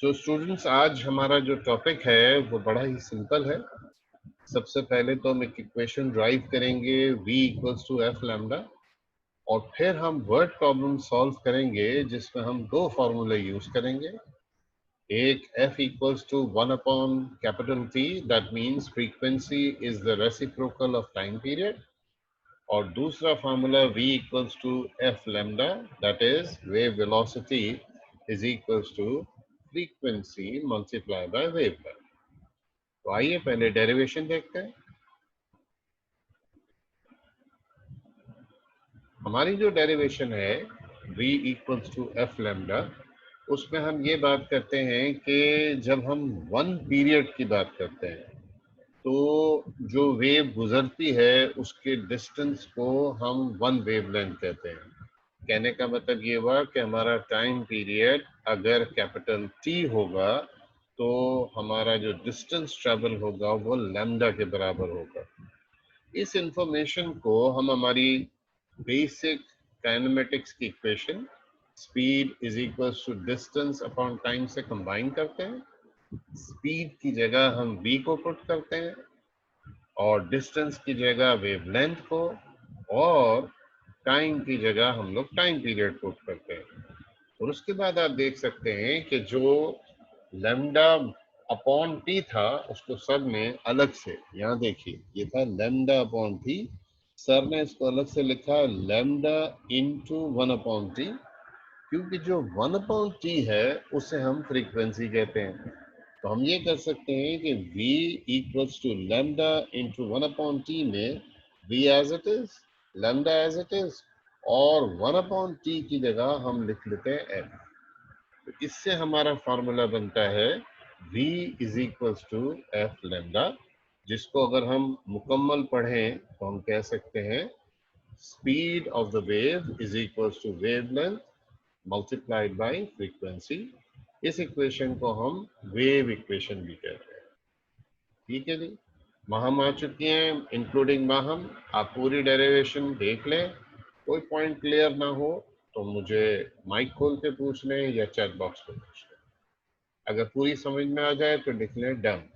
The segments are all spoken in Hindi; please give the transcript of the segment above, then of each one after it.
सो स्टूडेंट्स, आज हमारा जो टॉपिक है वो बड़ा ही सिंपल है। सबसे पहले तो हम एक इक्वेशन ड्राइव करेंगे v equals to f lambda, और फिर हम वर्ड प्रॉब्लम सॉल्व करेंगे जिसमें हम दो फॉर्मूले यूज करेंगे। एक f equals to 1 upon capital T, that means frequency is the reciprocal of time period, और दूसरा formula v equals to f lambda, that is wave velocity is equals to frequency multiply by wave length. तो आइए पहले डेरिवेशन देखते हैं। हमारी जो डेरिवेशन है v equals to f lambda, उसमें हम ये बात करते हैं कि जब हम वन पीरियड की बात करते हैं तो जो वेव गुजरती है उसके डिस्टेंस को हम वन वेवलेंथ कहते हैं। कहने का मतलब ये हुआ कि हमारा टाइम पीरियड अगर कैपिटल T होगा तो हमारा जो डिस्टेंस ट्रेवल होगा वो लैम्डा के बराबर होगा। इस इंफॉर्मेशन को हम हमारी बेसिक काइनेमेटिक्स की equation speed is equal to distance upon time से कंबाइन करते हैं। स्पीड की जगह हम v को पुट करते हैं और डिस्टेंस की जगह वेवलेंथ को, और टाइम की जगह हम लोग टाइम पीरियड पुट करते हैं। और उसके बाद आप देख सकते हैं कि जो लैम्डा अपॉन टी था उसको सर ने अलग से, यहाँ देखिए ये था लैम्डा अपॉन टी, सर ने इसको अलग से लिखा लैम्डा इंटू 1 अपॉन टी, क्योंकि जो 1 अपॉन टी है उसे हम फ्रीक्वेंसी कहते हैं। तो हम ये कर सकते हैं कि v equals to lambda into 1 upon t में v as it is, lambda as it is, और 1 अपॉन टी की जगह हम लिख लेते हैं f। तो इससे हमारा फॉर्मूला बनता है v is equals to f lambda, जिसको अगर हम मुकम्मल पढ़ें तो हम कह सकते हैं speed of the wave is equals to wavelength multiplied by frequency. इस इक्वेशन को हम वेव इक्वेशन भी कहते हैं। ठीक है जी, माहम आ चुकी हैं इंक्लूडिंग माहम। आप पूरी डेरिवेशन देख लें, कोई पॉइंट क्लियर ना हो तो मुझे माइक खोल के पूछ लें या चैट बॉक्स में पूछ लें। अगर पूरी समझ में आ जाए तो लिख लें डन।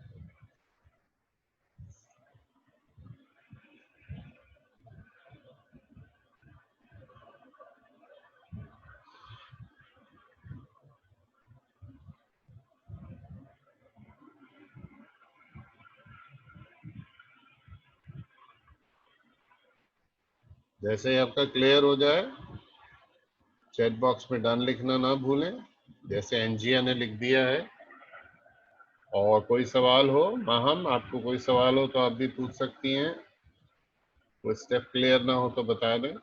जैसे ही आपका क्लियर हो जाए चैट बॉक्स में डन लिखना ना भूलें, जैसे एनजिया ने लिख दिया है। और कोई सवाल हो माहम, आपको कोई सवाल हो तो आप भी पूछ सकती हैं। कोई स्टेप क्लियर ना हो तो बता दें।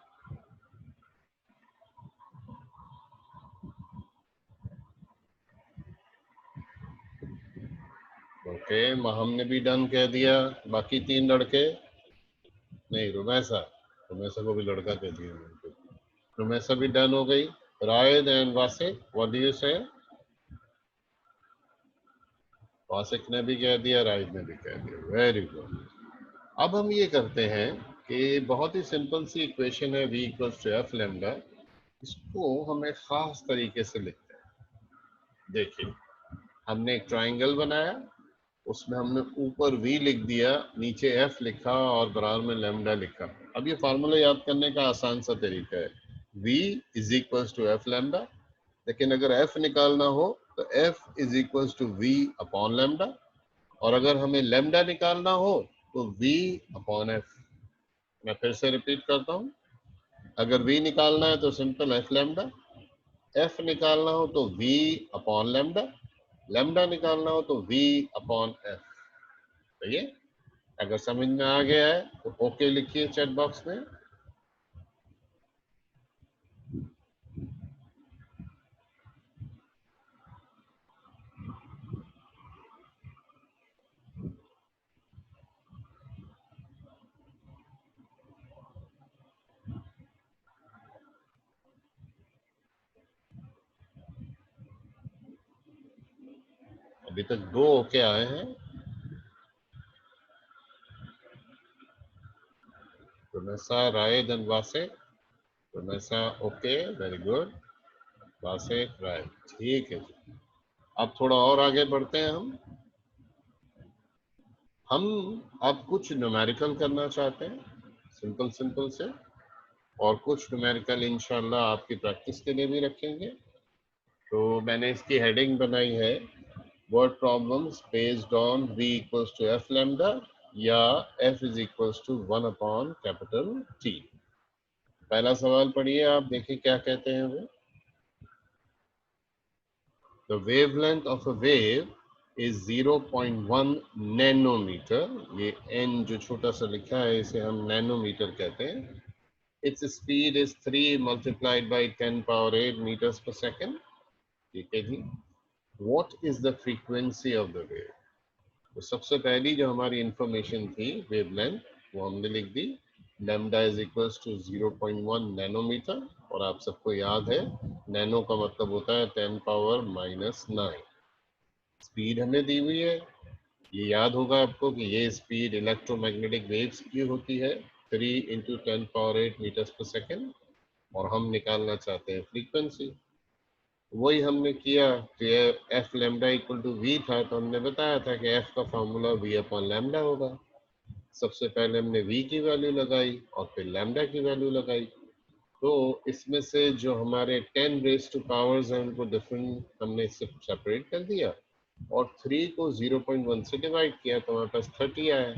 ओके, माहम ने भी डन कह दिया। बाकी तीन लड़के, नहीं रुमैसा, रुमैसा को भी लड़का कह दिया। रुमैसा भी डन हो गई। Raed and Wasiq, what do you say? Wasiq ने भी कह दिया, रायद ने भी कह दिया। Very good. अब हम ये करते हैं कि बहुत ही सिंपल सी इक्वेशन है v equals to f lambda, इसको हम एक खास तरीके से लिखते हैं। देखिए, हमने एक ट्राइंगल बनाया, उसमें हमने ऊपर v लिख दिया, नीचे f लिखा और बराबर में लैम्डा लिखा। अब ये फार्मूला याद करने का आसान सा तरीका है, v is equals to f lambda, लेकिन अगर f निकालना हो तो f is equals to v upon lambda, और अगर हमें लैम्डा निकालना हो तो v अपॉन f। मैं फिर से रिपीट करता हूँ, अगर v निकालना है तो सिंपल f लैम्डा, f निकालना हो तो v अपॉन लैम्डा, लैम्डा निकालना हो तो v अपॉन f। सही है? अगर समझ में आ गया है तो ओके लिखिए चैट बॉक्स में। अभी तक दो ओके आए हैं। Rumaisa, Raed and Wasay. Rumaisa okay, very good. Wasay, Raed, ठीक है जी। अब थोड़ा और आगे बढ़ते हैं हम अब कुछ न्यूमेरिकल करना चाहते हैं, सिंपल सिंपल से, और कुछ न्यूमेरिकल इंशाल्लाह आपकी प्रैक्टिस के लिए भी रखेंगे। तो मैंने इसकी हेडिंग बनाई है word problems based on v equals to f lambda या f is equals to 1 upon capital T। पहला सवाल पढ़िए आप, देखिए क्या कहते हैं वो। The wavelength of a wave is 0.1 nanometre. ये n जो छोटा सा लिखा है इसे हम नैनोमीटर कहते हैं। Its speed is 3 multiplied by 10 power 8 meters per second। ठीक है जी। What is the frequency of the wave? तो सबसे पहली जो हमारी इंफॉर्मेशन थी वेवलेंथ, वो हमने लिख दी, lambda is equals to 0.1 nanometre. और आप सबको याद है नैनो का मतलब होता है 10 पावर -9। स्पीड हमें दी हुई है, ये याद होगा आपको कि ये स्पीड इलेक्ट्रोमैग्नेटिक वेव्स की होती है 3 इंटू 10 पावर 8 मीटर्स पर सेकेंड। और हम निकालना चाहते हैं फ्रीक्वेंसी। वही हमने किया कि f lambda equal to v था, तो हमने बताया था कि एफ का फॉर्मूला वी अपॉन लैम्डा होगा। सबसे पहले हमने वी की वैल्यू लगाई और फिर लैम्डा की वैल्यू लगाई। तो इसमें से जो हमारे 10 रेज टू पावर्स हैं उनको डिफरेंट हमने सेपरेट कर दिया और 3 को 0.1 से डिवाइड किया तो हमारे पास 30 आया।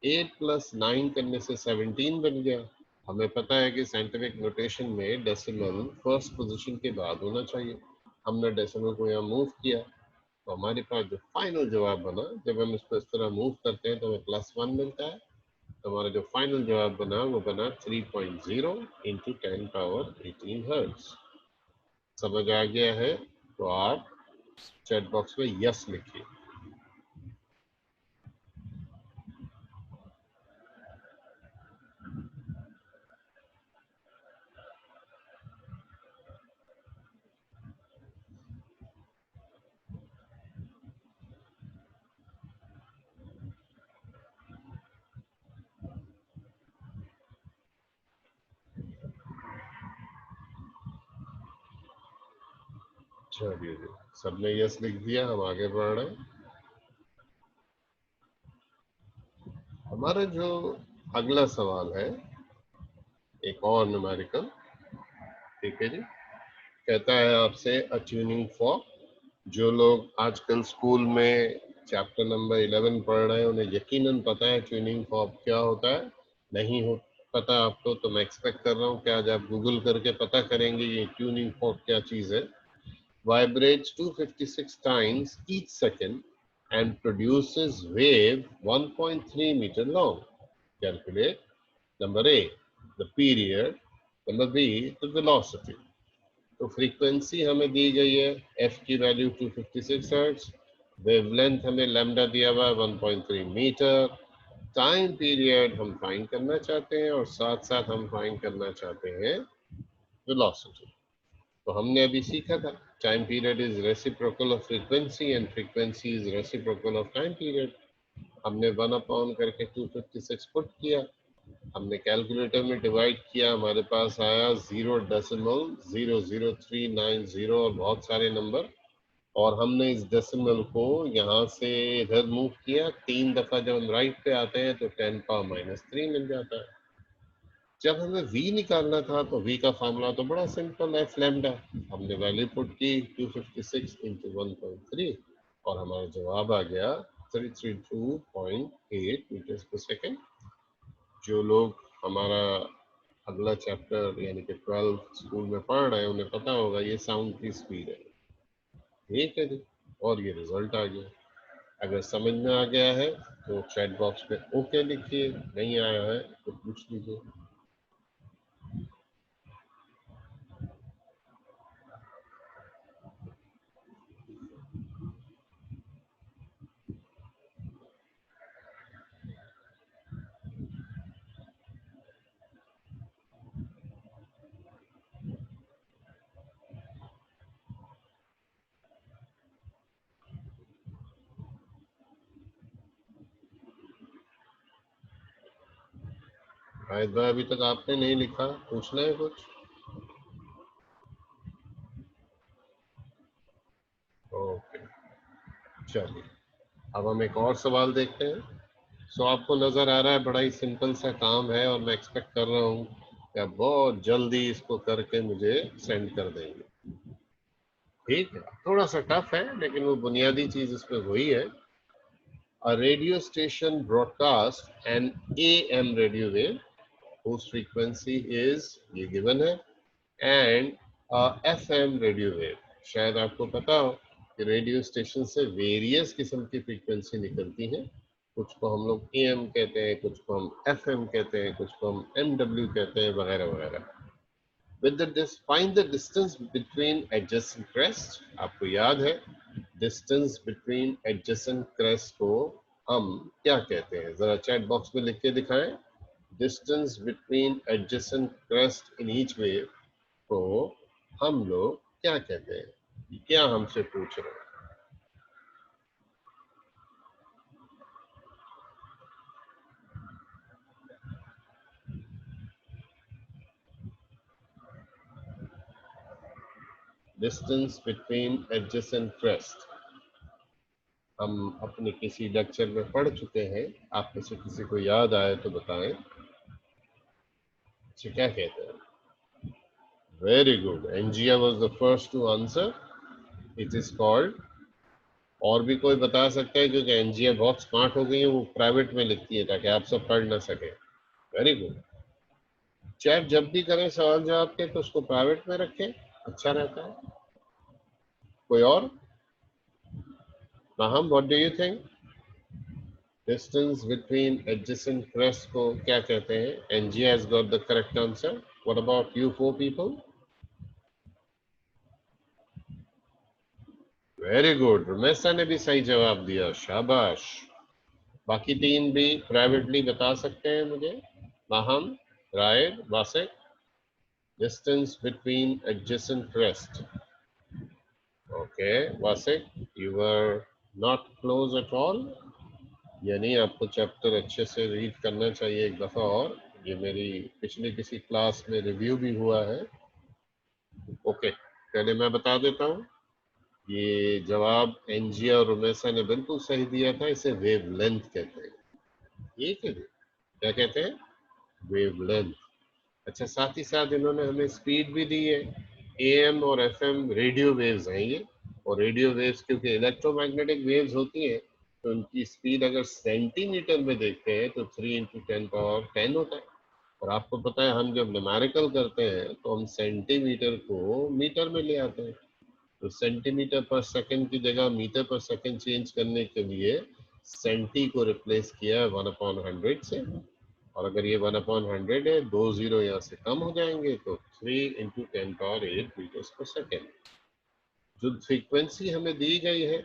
8 प्लस 9 करने से 17 बन गया। हमें पता है कि साइंटिफिक नोटेशन में डेसिमल फर्स्ट पोजीशन के बाद होना चाहिए। हमने डेसिमल को यहाँ मूव किया तो हमारे पास जो फाइनल जवाब बना, जब हम इसको इस तरह मूव करते हैं तो हमें +1 मिलता है। तो हमारा जो फाइनल जवाब बना वो बना 3.0 इंटू 10 पावर 18 हर्ट्ज। समझ आ गया है तो आप चैट बॉक्स में यस लिखिए। चलिए जी, सबने यस लिख दिया, हम आगे बढ़ रहे हैं। हमारा जो अगला सवाल है एक और न्यूमेरिकल। ठीक है जी। कहता है आपसे अ ट्यूनिंग फॉर्क। जो लोग आजकल स्कूल में चैप्टर नंबर 11 पढ़ रहे हैं उन्हें यकीनन पता है ट्यूनिंग फॉर्क क्या होता है। नहीं हो पता आपको तो मैं एक्सपेक्ट कर रहा हूँ कि आज आप गूगल करके पता करेंगे ये ट्यूनिंग फॉर्क क्या चीज है। Vibrates 256 times each second and produces wave 1.3 meter long. Calculate number A, the period, number B, the velocity। तो फ्रीक्वेंसी हमें दी गई है f की वैल्यू 256 हर्ट्ज, वेवलेंथ हमें लैम्डा दिया हुआ है 1.3 मीटर, टाइम पीरियड हम फाइंड करना चाहते हैं और साथ साथ हम फाइंड करना चाहते हैं वेलोसिटी। तो हमने अभी सीखा था time period is reciprocal of frequency and frequency is reciprocal of time period. हमने 1 अपॉन करके 256 पुट किया, हमने कैलकुलेटर में डिवाइड किया, हमारे पास आया 0.00390 और बहुत सारे नंबर। और हमने इस डेसिमल को यहाँ से इधर मूव किया 3 दफा। जब हम राइट पे आते हैं तो 10 पावर -3 मिल जाता है। जब हमें v निकालना था तो v का फॉर्मूला तो बड़ा सिंपल है, एफ लैम्डा। हमने वैल्यू पुट की 256 इंटू 1.3 और हमारा जवाब आ गया 332.8 मीटर पर सेकेंड। जो लोग हमारा अगला चैप्टर यानी कि 12 स्कूल में पढ़ रहे हैं उन्हें पता होगा ये साउंड की स्पीड है। ठीक है जी। और ये रिजल्ट आ गया। अगर समझ में आ गया है तो चैट बॉक्स में ओके लिखिए, नहीं आया है तो पूछ लीजिए। शायद भाई अभी तक आपने नहीं लिखा, पूछना है कुछ? ओ ओके, चलिए अब हम एक और सवाल देखते हैं। सो आपको नजर आ रहा है बड़ा ही सिंपल सा काम है, और मैं एक्सपेक्ट कर रहा हूँ कि आप बहुत जल्दी इसको करके मुझे सेंड कर देंगे। ठीक है, थोड़ा सा टफ है लेकिन वो बुनियादी चीज इसमें वही है। A radio station broadcasts an AM radio wave whose frequency is ये given है, and a FM radio wave। शायद आपको पता हो कि रेडियो स्टेशन से वेरियस किस्म की फ्रीक्वेंसी निकलती हैं। कुछ को हम लोग AM कहते हैं, कुछ को हम FM कहते हैं, कुछ को हम MW कहते हैं, वगैरह वगैरह। With find the distance between adjacent crest। आपको याद है डिस्टेंस बिटवीन एडजेसेंट क्रेस्ट को हम क्या कहते हैं? जरा चैट बॉक्स में लिख के दिखाएं। Distance between adjacent crest in each wave को हम लोग क्या कहते हैं? क्या हमसे पूछ रहे हैं? डिस्टेंस बिटवीन एडजेसेंट क्रेस्ट हम अपने किसी लेक्चर में पढ़ चुके हैं। आप में से किसी को याद आए तो बताएं। इसे क्या कहते हैं? वेरी गुड, एंजिया was the first to answer. It is called. और भी कोई बता सकता है? क्योंकि एनजीए बहुत स्मार्ट हो गई है, वो प्राइवेट में लिखती है ताकि आप सब पढ़ ना सके। Very good. चैट जब भी करें सवाल जवाब के तो उसको प्राइवेट में रखें, अच्छा रहता है। कोई और? Maham, what do you think? Distance between adjacent crest को क्या कहते हैं? एनजीए has got the correct answer. What about you four people? Very good, Rameesha ने भी सही जवाब दिया, शाबाश। बाकी तीन भी प्राइवेटली बता सकते हैं मुझे? Maham, ride, वासिक। Distance between adjacent crest. Okay, Vasik, you were not close at all। यानी आपको चैप्टर अच्छे से रीड करना चाहिए एक दफा और। ये मेरी पिछली किसी क्लास में रिव्यू भी हुआ है। ओके, पहले मैं बता देता हूँ। ये जवाब एनजिया और रुमेसा ने बिल्कुल सही दिया था। इसे वेवलेंथ कहते हैं। ये क्या कहते हैं? वेवलेंथ। अच्छा, साथ ही साथ इन्होंने हमें स्पीड भी दी है। एएम और एफएम रेडियो वेव्स हैं ये। और रेडियो वेव्स क्योंकि इलेक्ट्रोमैग्नेटिक वेव्स होती हैं, तो उनकी स्पीड अगर सेंटीमीटर में देखते हैं तो 3 × 10⁻10 होता है। और आपको पता है हम जब न्यूमेरिकल करते हैं तो हम सेंटीमीटर को मीटर में ले आते हैं। तो सेंटीमीटर पर सेकंड की जगह मीटर पर सेकंड चेंज करने के लिए सेंटी को रिप्लेस किया 1/100 से। और अगर ये 1/100 है, 2 जीरो यहाँ से कम हो जाएंगे, तो 3 × 10⁸ मीटर्स पर सेकेंड। जो फ्रीक्वेंसी हमें दी गई है,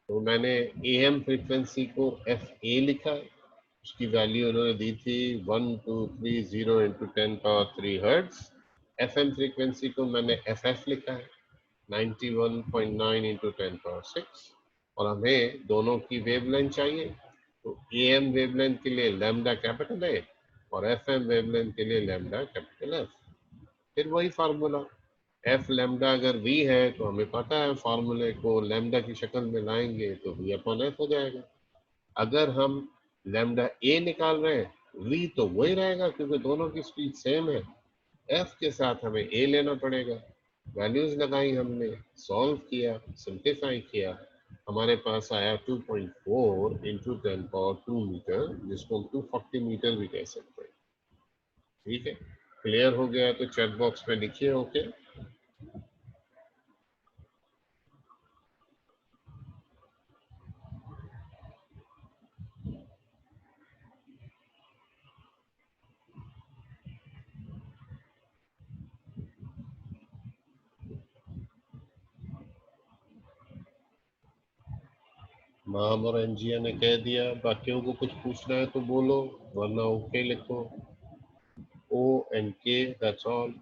तो मैंने एएम फ्रीक्वेंसी को एफ ए लिखा है। उसकी वैल्यू उन्होंने दी थी 1230 × 10⁻³ हर्ट्ज। एफएम फ्रीक्वेंसी को मैंने एफ एफ लिखा है 91.9 × 10⁻6। और हमें दोनों की वेवलेंथ चाहिए, तो एएम वेवलेंथ के लिए लैम्डा कैपिटल है और एफएम वेवलेंथ के लिए लैम्डा कैपिटल एफ। फिर वही फार्मूला, एफ लैम्डा अगर वी है तो हमें पता है फार्मूले को लैम्डा की शक्ल में लाएंगे तो वी अपॉन एफ हो जाएगा। अगर हम लैम्डा ए निकाल रहे हैं, वी तो वही रहेगा क्योंकि दोनों की स्पीड सेम है। एफ के साथ हमें ए लेना पड़ेगा। वैल्यूज लगाई हमने, सॉल्व किया, सिंप्लीफाई किया, हमारे पास आया 2.4 × 10⁻² मीटर, जिसको हम 240 मीटर भी कह सकते हैं। ठीक है, क्लियर हो गया तो चैट बॉक्स में लिखिए ओके। माम और एनजिया ने कह दिया, बाकियों को कुछ पूछना है तो बोलो, वरना ओके लिखो। ओ एंड के, that's all.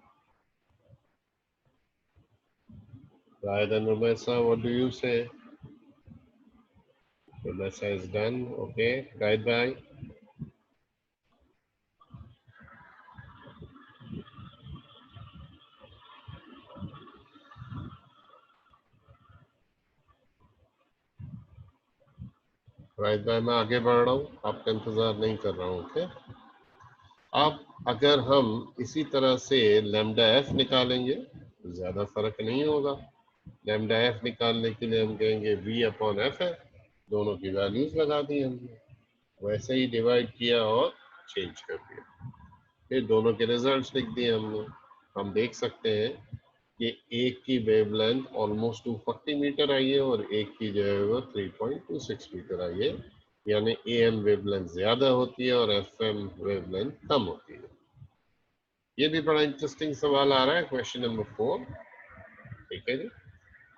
Rather than Rumesa, what do you say? Rumesa is done, okay, right, bye. Right भाई, मैं आगे बढ़ रहा हूँ, आपका इंतजार नहीं कर रहा हूँ। ओके, अब अगर हम इसी तरह से लैम्डा एफ निकालेंगे तो ज्यादा फर्क नहीं होगा। लैम्डा एफ निकालने के लिए हम कहेंगे v अपॉन एफ है, दोनों की वैल्यूज लगा दी हमने, वैसे ही डिवाइड किया और चेंज कर दिया, फिर दोनों के रिजल्ट्स लिख दिए हमने। हम देख सकते हैं कि एक की वेवलेंथ ऑलमोस्ट 240 मीटर आई है और एक की जो है वो 3.26 मीटर आई है, यानी ए एम वेवलेंथ ज्यादा होती है और एफ एम वेवलेंथ कम होती है। ये भी बड़ा इंटरेस्टिंग सवाल आ रहा है, क्वेश्चन नंबर 4। ठीक है जी,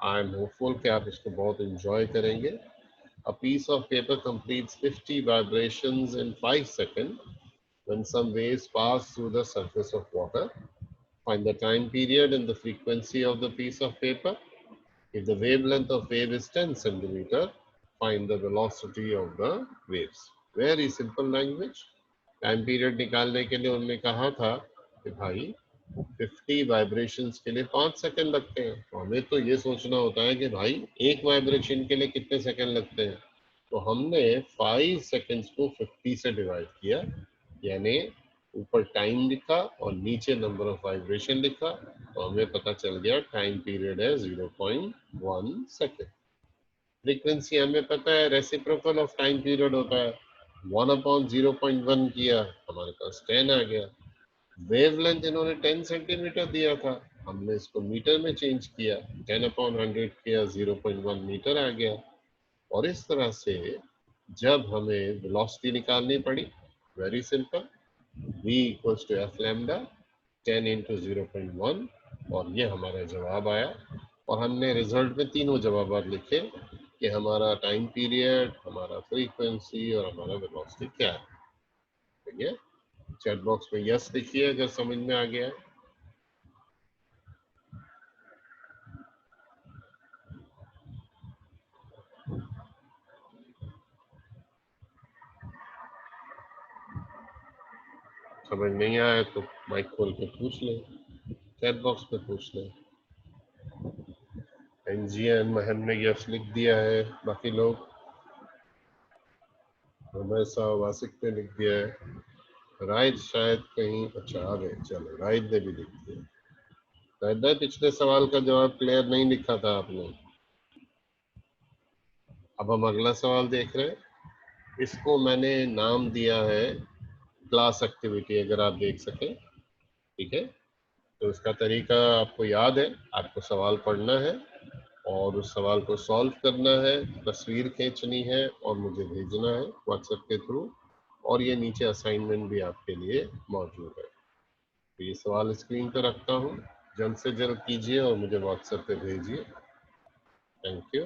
आई एम होपफुल कि आप इसको बहुत एंजॉय करेंगे। A piece of paper completes 50 vibrations in 5 seconds when some waves pass through the surface of water. Find the time period and the frequency of the piece of paper. If the wavelength of wave is 10 centimeter, find the velocity of the waves. Very simple language. Time period निकालने के लिए उन्होंने कहा था कि भाई 50 वाइब्रेशंस के लिए 5 सेकंड लगते हैं, तो हमें तो ये सोचना होता है कि भाई एक वाइब्रेशन के लिए कितने सेकंड लगते हैं। तो हमने 5 सेकंड्स को 50 से डिवाइड किया, यानी ऊपर टाइम लिखा और नीचे नंबर ऑफ वाइब्रेशन लिखा, तो हमें पता चल गया टाइम पीरियड है 0.1 सेकंड। फ्रीक्वेंसी हमें पता है, रेसिप्रोकल ऑफ टाइम पीरियड होता है, 1 अपॉन 0.1 किया, हमारे पास 10 आ गया। वेवलेंथ इन्होंने 10 सेंटीमीटर दिया था, हमने इसको मीटर में चेंज किया, 10 अपॉन 100 किया, 0.1 मीटर आ गया। और इस तरह से जब हमें वेलोसिटी निकालनी पड़ी, very simple, v equals to f lambda 10 into 0.1, और ये हमारा जवाब आया। और हमने रिजल्ट में तीनों जवाब लिखे कि हमारा टाइम पीरियड, हमारा फ्रीक्वेंसी और हमारा वेलोसिटी क्या है। ठीक है, चैट बॉक्स में यस लिखिए अगर समझ में आ गया है। समझ नहीं आया तो माइक खोल के पूछ ले, चैट बॉक्स में पूछ ले। एनजीएन महन ने यस लिख दिया है, बाकी लोग हमेशा वासिक ने लिख दिया है, राइट शायद कहीं, अच्छा आ गए, चलो राइट ने भी लिख दिया। शायद पिछले सवाल का जवाब क्लियर नहीं लिखा था आपने। अब हम अगला सवाल देख रहे हैं, इसको मैंने नाम दिया है क्लास एक्टिविटी, अगर आप देख सकें। ठीक है, तो इसका तरीका आपको याद है, आपको सवाल पढ़ना है और उस सवाल को सॉल्व करना है, तस्वीर खींचनी है और मुझे भेजना है व्हाट्सएप के थ्रू, और ये नीचे असाइनमेंट भी आपके लिए मौजूद है। तो ये सवाल स्क्रीन पर रखता हूँ, जल्द से जल्द कीजिए और मुझे व्हाट्सएप पे भेजिए। Thank you.